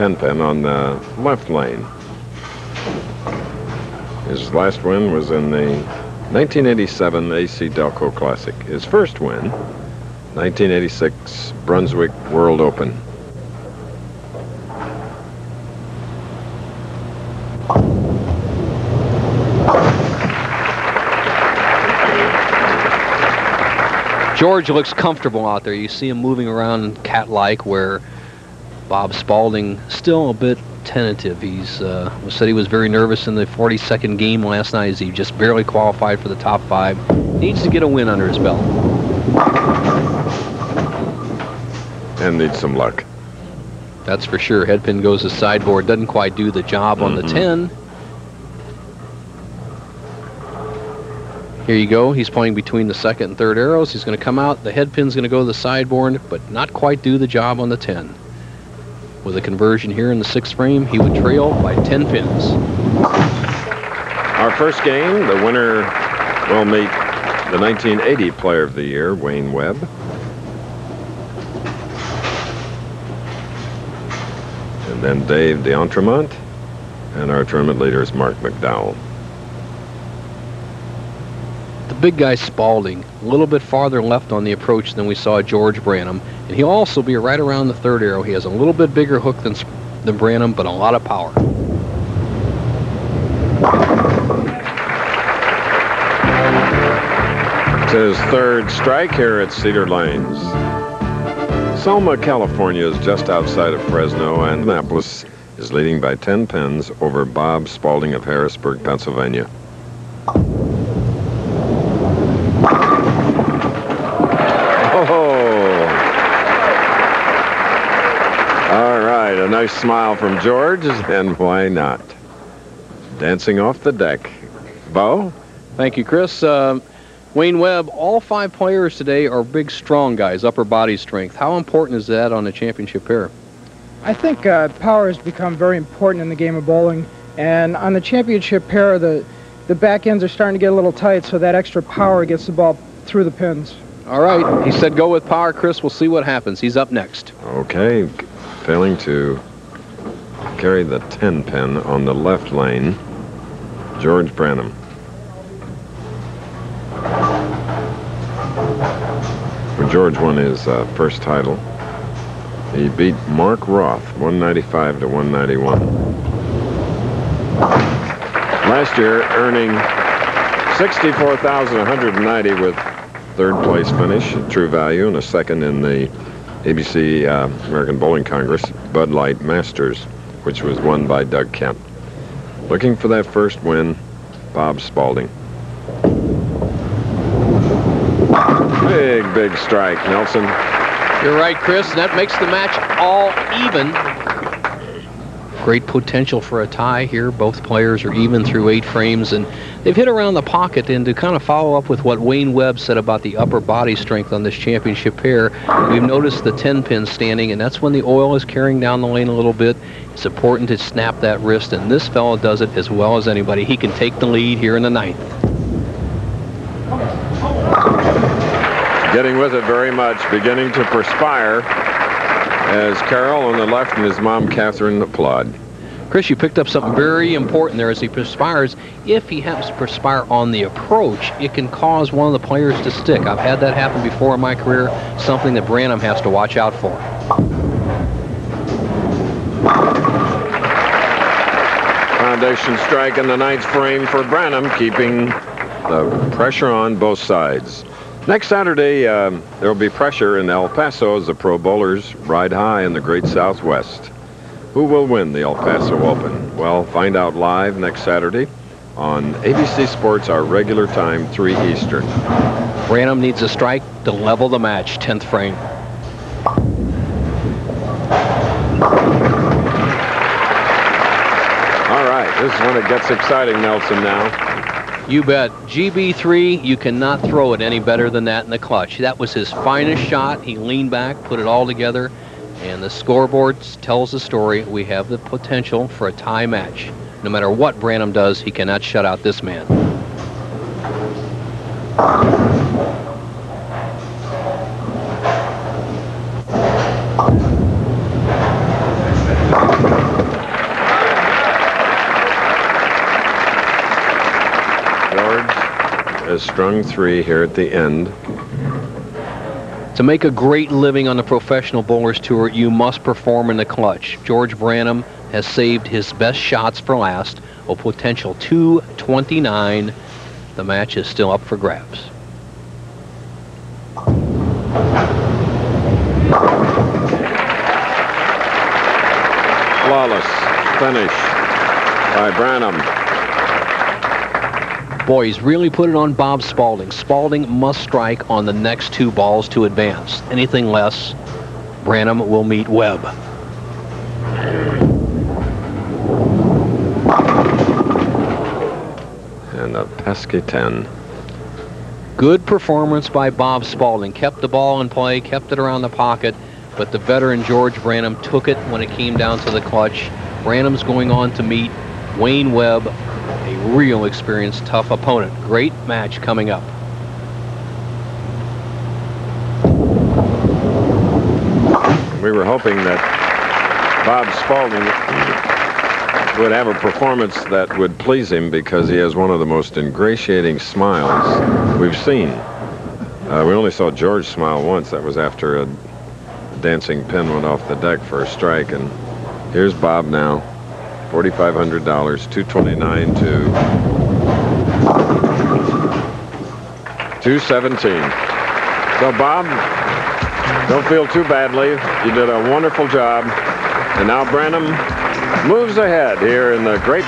10-pin on the left lane. His last win was in the 1987 AC Delco Classic. His first win, 1986 Brunswick World Open. George looks comfortable out there. You see him moving around cat-like, where Bob Spaulding still a bit tentative. He's said he was very nervous in the 42nd game last night as he just barely qualified for the top 5. Needs to get a win under his belt. And needs some luck. That's for sure. Headpin goes to sideboard. Doesn't quite do the job on the 10. Here you go. He's playing between the second and third arrows. He's going to come out. The headpin's going to go to the sideboard, but not quite do the job on the 10. With a conversion here in the 6th frame, he would trail by 10 pins. Our first game, the winner will meet the 1980 Player of the Year, Wayne Webb. And then Dave D'Entremont. And our tournament leader is Mark McDowell. The big guy Spaulding, a little bit farther left on the approach than we saw George Branham, and he'll also be right around the 3rd arrow. He has a little bit bigger hook than Branham, but a lot of power. It's his 3rd strike here at Cedar Lanes. Selma, California is just outside of Fresno, and Annapolis is leading by 10 pins over Bob Spaulding of Harrisburg, Pennsylvania. A nice smile from George, and why not? Dancing off the deck. Bo? Thank you, Chris. Wayne Webb, all 5 players today are big, strong guys, upper body strength. How important is that on a championship pair? I think power has become very important in the game of bowling, and on the championship pair, the back ends are starting to get a little tight, so that extra power gets the ball through the pins. All right, he said go with power, Chris. We'll see what happens. He's up next. Okay. Failing to carry the 10-pin on the left lane, George Branham. Well, George won his first title. He beat Mark Roth, 195 to 191. Last year, earning $64,190 with 3rd place finish at True Value and a 2nd in the ABC American Bowling Congress Bud Light Masters, which was won by Doug Kent. Looking for that first win, Bob Spaulding. Big strike, Nelson. You're right, Chris. That makes the match all even. Great potential for a tie here. Both players are even through 8 frames, and they've hit around the pocket. And to kind of follow up with what Wayne Webb said about the upper body strength on this championship pair, we've noticed the 10-pin standing, and that's when the oil is carrying down the lane a little bit. It's important to snap that wrist, and this fellow does it as well as anybody. He can take the lead here in the 9th. Getting with it very much, beginning to perspire as Carol on the left and his mom, Catherine, applaud. Chris, you picked up something very important there as he perspires. If he happens to perspire on the approach, it can cause one of the players to stick. I've had that happen before in my career, something that Branham has to watch out for. Foundation strike in the 9th frame for Branham, keeping the pressure on both sides. Next Saturday, there will be pressure in El Paso as the pro bowlers ride high in the Great Southwest. Who will win the El Paso Open? Well, find out live next Saturday on ABC Sports, our regular time, 3 Eastern. Branham needs a strike to level the match, 10th frame. All right, this is when it gets exciting, Nelson, now. You bet. GB3, you cannot throw it any better than that in the clutch. That was his finest shot. He leaned back, put it all together, and the scoreboard tells the story. We have the potential for a tie match. No matter what Branham does, he cannot shut out this man. has strung 3 here at the end. To make a great living on the Professional Bowlers Tour, you must perform in the clutch. George Branham has saved his best shots for last, a potential 229. The match is still up for grabs. Flawless finish by Branham. Boy, he's really put it on Bob Spaulding. Spaulding must strike on the next 2 balls to advance. Anything less, Branham will meet Webb. And a pesky 10. Good performance by Bob Spaulding. Kept the ball in play, kept it around the pocket, but the veteran George Branham took it when it came down to the clutch. Branham's going on to meet Wayne Webb, a real experienced, tough opponent. Great match coming up. We were hoping that Bob Spaulding would have a performance that would please him, because he has one of the most ingratiating smiles we've seen. We only saw George smile once. That was after a dancing pin went off the deck for a strike. And here's Bob now. $4,500, 229 to 217. So Bob, don't feel too badly. You did a wonderful job. And now Branham moves ahead here in the great